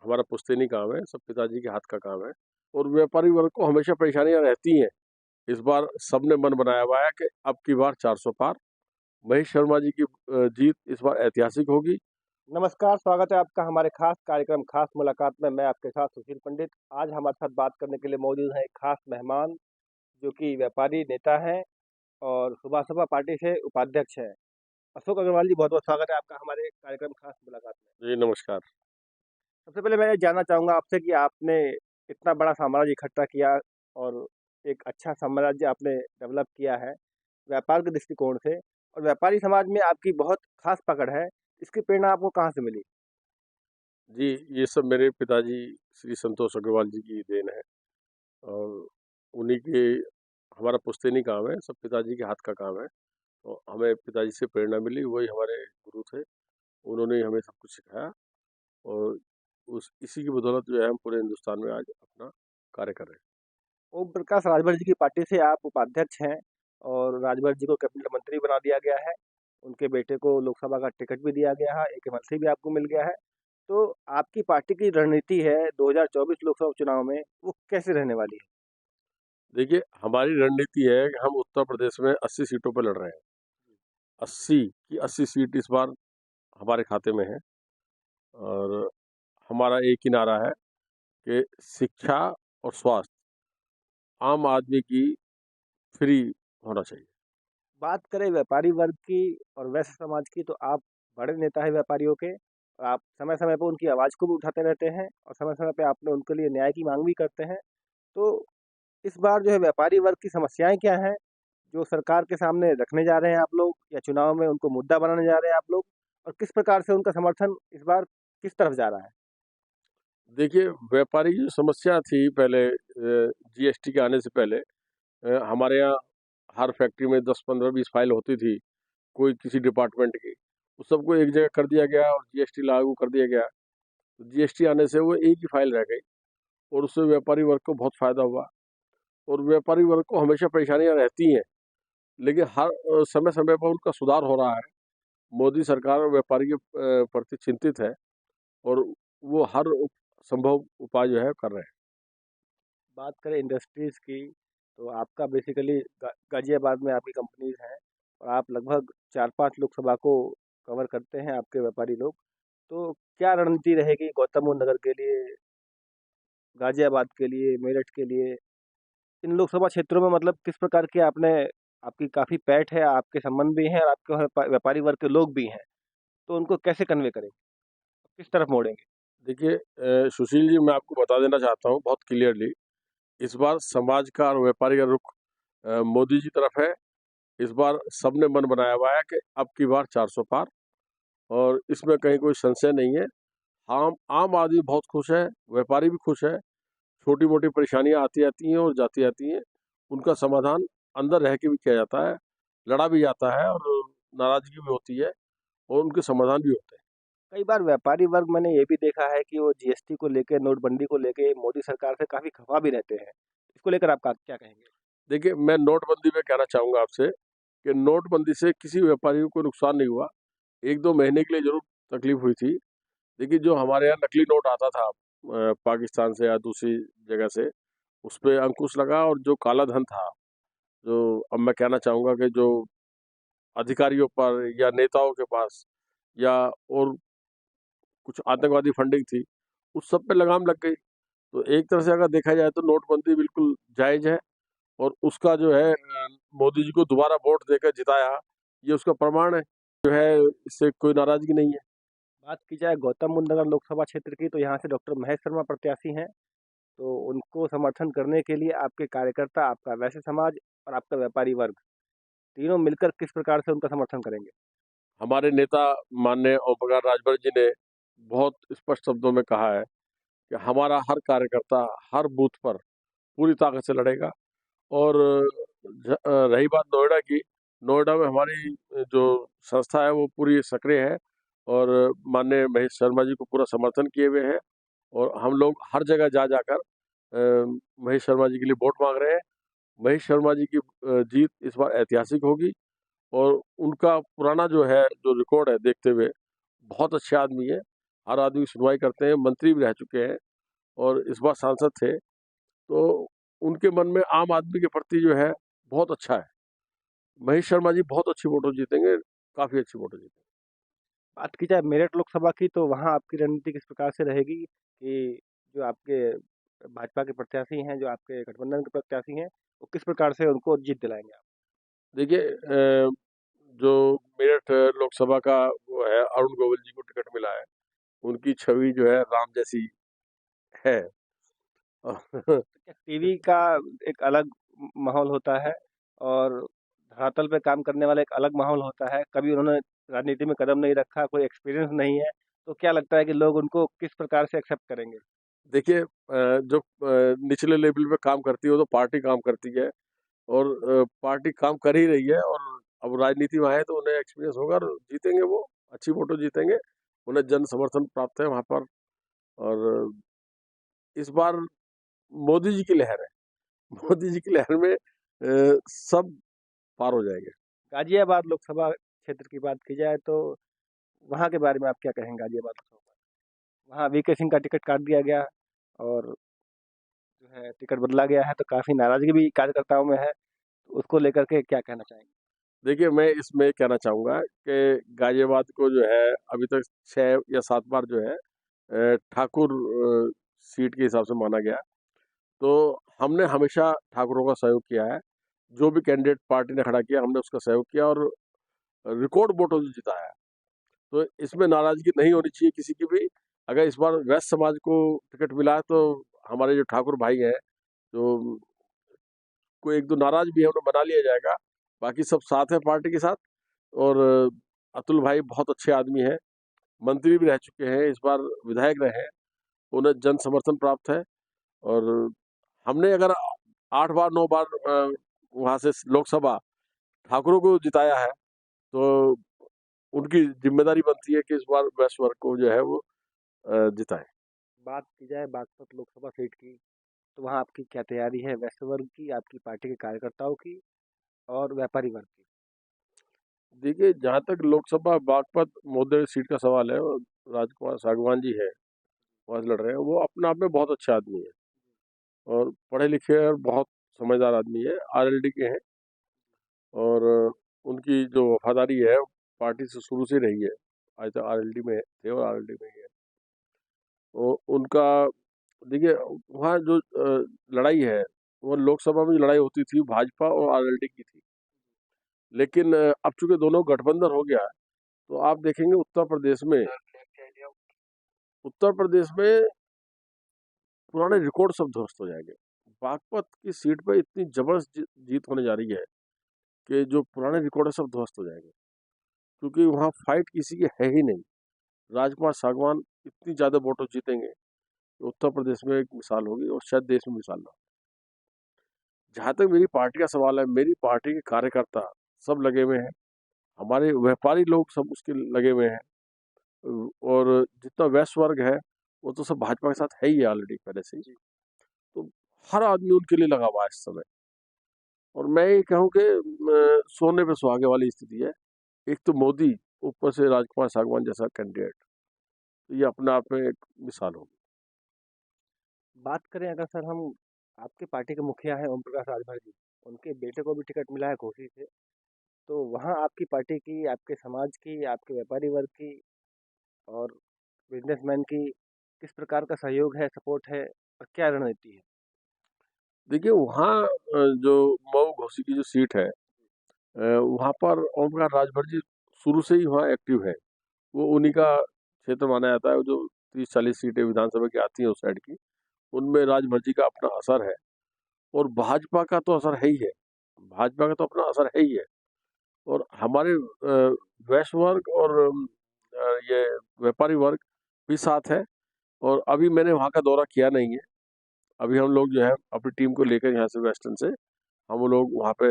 हमारा पुश्तैनी काम है, सब पिताजी के हाथ का काम है और व्यापारी वर्ग को हमेशा परेशानियां रहती हैं। इस बार सबने मन बनाया हुआ है कि अब की बार 400 पार। महेश शर्मा जी की जीत इस बार ऐतिहासिक होगी। नमस्कार, स्वागत है आपका हमारे खास कार्यक्रम खास मुलाकात में। मैं आपके साथ सुशील पंडित। आज हमारे साथ बात करने के लिए मौजूद है एक खास मेहमान जो कि व्यापारी नेता हैं और सुबह सपा पार्टी से उपाध्यक्ष हैं। अशोक अग्रवाल जी, बहुत बहुत स्वागत है आपका हमारे कार्यक्रम खास मुलाकात में। जी नमस्कार। सबसे पहले मैं ये जानना चाहूँगा आपसे कि आपने इतना बड़ा साम्राज्य इकट्ठा किया और एक अच्छा साम्राज्य आपने डेवलप किया है व्यापार के दृष्टिकोण से, और व्यापारी समाज में आपकी बहुत खास पकड़ है। इसकी प्रेरणा आपको कहाँ से मिली? जी, ये सब मेरे पिताजी श्री संतोष अग्रवाल जी की देन है और उन्हीं के हमारा पुश्तैनी काम है, सब पिताजी के हाथ का काम है। तो हमें पिताजी से प्रेरणा मिली, वही हमारे गुरु थे। उन्होंने ही हमें सब कुछ सिखाया और उस इसी की बदौलत जो है हम पूरे हिंदुस्तान में आज अपना कार्य कर रहे हैं। ओम प्रकाश राजभर जी की पार्टी से आप उपाध्यक्ष हैं और राजभर जी को कैबिनेट मंत्री बना दिया गया है। उनके बेटे को लोकसभा का टिकट भी दिया गया है, एक एमएलसी भी आपको मिल गया है। तो आपकी पार्टी की रणनीति है 2024 लोकसभा चुनाव में, वो कैसे रहने वाली है? देखिए, हमारी रणनीति है कि हम उत्तर प्रदेश में 80 सीटों पर लड़ रहे हैं। 80 की 80 सीट इस बार हमारे खाते में है और हमारा एक ही नारा है कि शिक्षा और स्वास्थ्य आम आदमी की फ्री होना चाहिए। बात करें व्यापारी वर्ग की और वैश्य समाज की, तो आप बड़े नेता हैं व्यापारियों के और आप समय समय पर उनकी आवाज़ को भी उठाते रहते हैं और समय समय पे आपने उनके लिए न्याय की मांग भी करते हैं। तो इस बार जो है व्यापारी वर्ग की समस्याएं क्या हैं जो सरकार के सामने रखने जा रहे हैं आप लोग, या चुनाव में उनको मुद्दा बनाने जा रहे हैं आप लोग, और किस प्रकार से उनका समर्थन इस बार किस तरफ जा रहा है? देखिए, व्यापारी की जो समस्या थी पहले जीएसटी के आने से पहले हमारे यहाँ हर फैक्ट्री में 10, 15, 20 फाइल होती थी, कोई किसी डिपार्टमेंट की। उस सबको एक जगह कर दिया गया और जीएसटी लागू कर दिया गया। तो जीएसटी आने से वो एक ही फाइल रह गई और उससे व्यापारी वर्ग को बहुत फ़ायदा हुआ और व्यापारी वर्ग को हमेशा परेशानियाँ रहती हैं, लेकिन हर समय-समय पर उनका सुधार हो रहा है। मोदी सरकार व्यापारी के प्रति चिंतित है और वो हर संभव उपाय जो है कर रहे हैं। बात करें इंडस्ट्रीज़ की, तो आपका बेसिकली गाज़ियाबाद में आपकी कंपनीज़ हैं और आप लगभग 4-5 लोकसभा को कवर करते हैं आपके व्यापारी लोग। तो क्या रणनीति रहेगी गौतम बुद्ध नगर के लिए, गाज़ियाबाद के लिए, मेरठ के लिए, इन लोकसभा क्षेत्रों में? मतलब किस प्रकार के आपने, आपकी काफ़ी पैठ है, आपके संबंध भी हैं और आपके वहाँ व्यापारी वर्ग के लोग भी हैं, तो उनको कैसे कन्वे करेंगे? किस तरफ मोड़ेंगे? देखिए सुशील जी, मैं आपको बता देना चाहता हूँ बहुत क्लियरली, इस बार समाज का और व्यापारी का रुख मोदी जी तरफ है। इस बार सबने मन बनाया हुआ है कि अब की बार 400 पार और इसमें कहीं कोई संशय नहीं है। आम आम आदमी बहुत खुश है, व्यापारी भी खुश है। छोटी-मोटी परेशानियाँ आती रहती हैं और जाती रहती हैं। उनका समाधान अंदर रह के भी किया जाता है, लड़ा भी जाता है और नाराज़गी भी होती है और उनके समाधान भी होते हैं। कई बार व्यापारी वर्ग, मैंने ये भी देखा है कि वो जीएसटी को लेके, नोटबंदी को लेके मोदी सरकार से काफ़ी खफा भी रहते हैं। इसको लेकर आप क्या कहेंगे? देखिए, मैं नोटबंदी में कहना चाहूँगा आपसे कि नोटबंदी से किसी व्यापारी को कोई नुकसान नहीं हुआ। 1-2 महीने के लिए ज़रूर तकलीफ हुई थी। लेकिन जो हमारे यहाँ नकली नोट आता था पाकिस्तान से या दूसरी जगह से, उस पे अंकुश लगा और जो काला धन था, जो अब मैं कहना चाहूँगा कि जो अधिकारियों पर या नेताओं के पास या और कुछ आतंकवादी फंडिंग थी, उस सब पे लगाम लग गई। तो एक तरह से अगर देखा जाए तो नोटबंदी बिल्कुल जायज़ है और उसका जो है मोदी जी को दोबारा वोट देकर जिताया, ये उसका प्रमाण है। जो है इससे कोई नाराज़गी नहीं है। बात की जाए गौतम बुद्ध नगर लोकसभा क्षेत्र की, तो यहाँ से डॉक्टर महेश शर्मा प्रत्याशी हैं। तो उनको समर्थन करने के लिए आपके कार्यकर्ता, आपका वैश्य समाज और आपका व्यापारी वर्ग, तीनों मिलकर किस प्रकार से उनका समर्थन करेंगे? हमारे नेता माननीय ओम प्रकाश राजभर जी ने बहुत स्पष्ट शब्दों में कहा है कि हमारा हर कार्यकर्ता हर बूथ पर पूरी ताकत से लड़ेगा और रही बात नोएडा की, नोएडा में हमारी जो संस्था है वो पूरी सक्रिय है और माननीय महेश शर्मा जी को पूरा समर्थन किए हुए हैं और हम लोग हर जगह जा जाकर महेश शर्मा जी के लिए वोट मांग रहे हैं। महेश शर्मा जी की जीत इस बार ऐतिहासिक होगी और उनका पुराना जो है, जो रिकॉर्ड है देखते हुए, बहुत अच्छे आदमी है। हर आदमी की सुनवाई करते हैं, मंत्री भी रह चुके हैं और इस बार सांसद थे, तो उनके मन में आम आदमी के प्रति जो है बहुत अच्छा है। महेश शर्मा जी बहुत अच्छी वोटों जीतेंगे, काफ़ी अच्छी वोटों जीतेंगे। बात की जाए मेरठ लोकसभा की, तो वहाँ आपकी रणनीति किस प्रकार से रहेगी कि जो आपके भाजपा के प्रत्याशी हैं, जो आपके गठबंधन के प्रत्याशी हैं, वो किस प्रकार से उनको जीत दिलाएंगे आप? देखिए जो मेरठ लोकसभा का वो है, अरुण गोविल जी को टिकट मिला है, उनकी छवि जो है राम जैसी है। क्या टीवी का एक अलग माहौल होता है और धरातल पे काम करने वाला एक अलग माहौल होता है। कभी उन्होंने राजनीति में कदम नहीं रखा, कोई एक्सपीरियंस नहीं है, तो क्या लगता है कि लोग उनको किस प्रकार से एक्सेप्ट करेंगे? देखिए जो निचले लेवल पे काम करती है वो तो पार्टी काम करती है और पार्टी काम कर ही रही है और अब राजनीति में आए तो उन्हें एक्सपीरियंस होगा और जीतेंगे वो, अच्छी वोटों जीतेंगे, उन्हें जन समर्थन प्राप्त है वहाँ पर। और इस बार मोदी जी की लहर है, मोदी जी की लहर में सब पार हो जाएंगे। गाजियाबाद लोकसभा क्षेत्र की बात की जाए तो वहाँ के बारे में आप क्या कहेंगे? गाजियाबाद लोकसभा, वहाँ वीके सिंह का टिकट काट दिया गया और जो है टिकट बदला गया है, तो काफ़ी नाराज़गी भी कार्यकर्ताओं में है। तो उसको लेकर के क्या कहना चाहेंगे? देखिए मैं इसमें कहना चाहूँगा कि गाजियाबाद को जो है अभी तक 6 या 7 बार जो है ठाकुर सीट के हिसाब से माना गया। तो हमने हमेशा ठाकुरों का सहयोग किया है। जो भी कैंडिडेट पार्टी ने खड़ा किया हमने उसका सहयोग किया और रिकॉर्ड वोटों से जिताया है। तो इसमें नाराज़गी नहीं होनी चाहिए किसी की भी। अगर इस बार वैश्य समाज को टिकट मिला है तो हमारे जो ठाकुर भाई हैं, जो कोई 1-2 नाराज़ भी है उन्हें मना लिया जाएगा। बाकी सब साथ हैं पार्टी के साथ और अतुल भाई बहुत अच्छे आदमी हैं, मंत्री भी रह चुके हैं, इस बार विधायक रहे हैं, उन्हें जन समर्थन प्राप्त है और हमने अगर 8 बार 9 बार वहाँ से लोकसभा ठाकुरों को जिताया है, तो उनकी ज़िम्मेदारी बनती है कि इस बार वैश्य वर्ग को जो है वो जिताएँ। बात की जाए बागपत लोकसभा सीट की, तो वहाँ आपकी क्या तैयारी है वैश्य वर्ग की, आपकी पार्टी के कार्यकर्ताओं की और व्यापारी वर्ग की? देखिए, जहाँ तक लोकसभा बागपत महोदय सीट का सवाल है, वो राजकुमार सागवान जी हैं, वहाँ से लड़ रहे हैं। वो अपने आप में बहुत अच्छे आदमी हैं और पढ़े लिखे हैं और बहुत समझदार आदमी है, आरएलडी के हैं और उनकी जो वफादारी है, पार्टी से शुरू से रही है। आज तक आरएलडी में थे और आरएलडी में ही है। तो उनका देखिए वहाँ जो लड़ाई है, वो लोकसभा में जो लड़ाई होती थी, भाजपा और आरएलडी की थी। लेकिन अब चूँकि दोनों गठबंधन हो गया है, तो आप देखेंगे उत्तर प्रदेश में पुराने रिकॉर्ड सब ध्वस्त हो जाएंगे। बागपत की सीट पे इतनी जबरदस्त जीत होने जा रही है कि जो पुराने रिकॉर्ड है सब ध्वस्त हो जाएंगे, क्योंकि वहाँ फाइट किसी की है ही नहीं। राजकुमार सागवान इतनी ज़्यादा वोटों जीतेंगे कि उत्तर प्रदेश में एक मिसाल होगी और शायद देश में मिसाल ना हो। जहाँ तक मेरी पार्टी का सवाल है, मेरी पार्टी के कार्यकर्ता सब लगे हुए हैं, हमारे व्यापारी लोग सब उसके लगे हुए हैं और जितना वैश्य वर्ग है वो तो सब भाजपा के साथ है ही ऑलरेडी पहले से ही। तो हर आदमी उनके लिए लगा हुआ है इस समय और मैं ये कहूँ कि सोने पे सुहागे वाली स्थिति है। एक तो मोदी, ऊपर से राजकुमार सागवान जैसा कैंडिडेट, तो ये अपने आप में एक मिसाल होगी। बात करें अगर सर हम, आपके पार्टी के मुखिया हैं ओम प्रकाश राजभर जी, उनके बेटे को भी टिकट मिला है घोसी से, तो वहाँ आपकी पार्टी की, आपके समाज की, आपके व्यापारी वर्ग की और बिजनेसमैन की किस प्रकार का सहयोग है, सपोर्ट है और क्या रणनीति है? देखिए वहाँ जो मऊ घोसी की जो सीट है, वहाँ पर ओम प्रकाश राजभर जी शुरू से ही वहाँ एक्टिव है। वो उन्हीं का क्षेत्र माना जाता है, जो 30-40 सीटें विधानसभा की आती हैं उस साइड की, उनमें राजभर जी का अपना असर है और भाजपा का तो असर है ही है। भाजपा का तो अपना असर है ही है और हमारे वैश्य वर्ग और ये व्यापारी वर्ग भी साथ है और अभी मैंने वहाँ का दौरा किया नहीं है। अभी हम लोग जो है अपनी टीम को लेकर यहाँ से वेस्टर्न से हम लोग वहाँ पे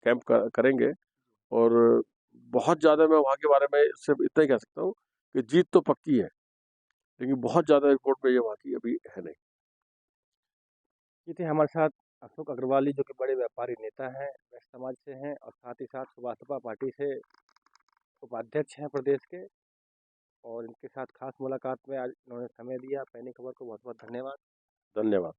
कैंप करेंगे और बहुत ज़्यादा मैं वहाँ के बारे में सिर्फ इतना ही कह सकता हूँ कि जीत तो पक्की है, लेकिन बहुत ज़्यादा रिपोर्ट में ये वहाँ की अभी है नहीं। ये थे हमारे साथ अशोक अग्रवाल जी, जो कि बड़े व्यापारी नेता हैं, वैश्य समाज से हैं और साथ ही साथ सुभाष सपा पार्टी से उपाध्यक्ष हैं प्रदेश के। और इनके साथ खास मुलाकात में आज इन्होंने समय दिया। दैनिक खबर को बहुत बहुत धन्यवाद। धन्यवाद।